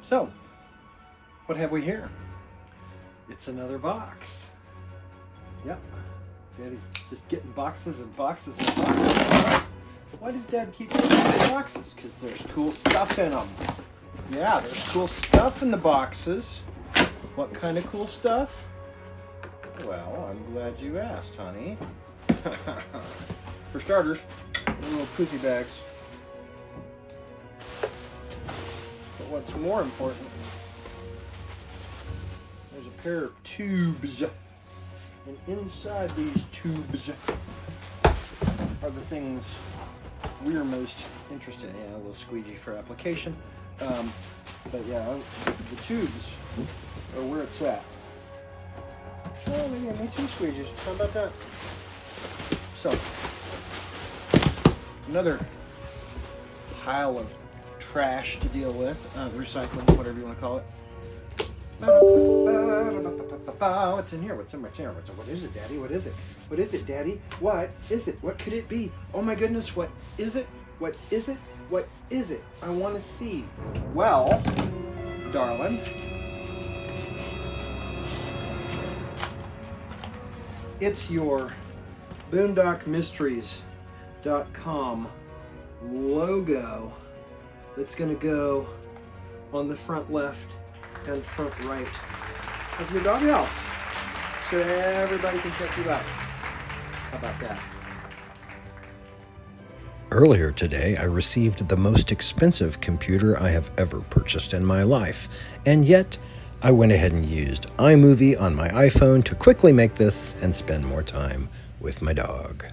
So, what have we here? It's another box. Yep. Daddy's just getting boxes and boxes and boxes. Why does Dad keep getting boxes? Because there's cool stuff in them. Yeah, there's cool stuff in the boxes. What kind of cool stuff? Well, I'm glad you asked, honey. For starters, little koozie bags. But what's more important, there's a pair of tubes. And inside these tubes are the things we're most interested in. Yeah, a little squeegee for application. But yeah, the tubes are where it's at. Oh, they gave me 2 squeegees. How about that? So, another pile of trash to deal with, recycling, whatever you want to call it. What's in here? What's in here? What is it, Daddy? What is it? What is it, Daddy? What is it? What could it be? Oh my goodness, what is it? What is it? What is it? I want to see. Well, darling, it's your boondockmysteries.com logo that's going to go on the front left and front right of your doghouse, so everybody can check you out. How about that? Earlier today, I received the most expensive computer I have ever purchased in my life, and yet I went ahead and used iMovie on my iPhone to quickly make this and spend more time with my dog.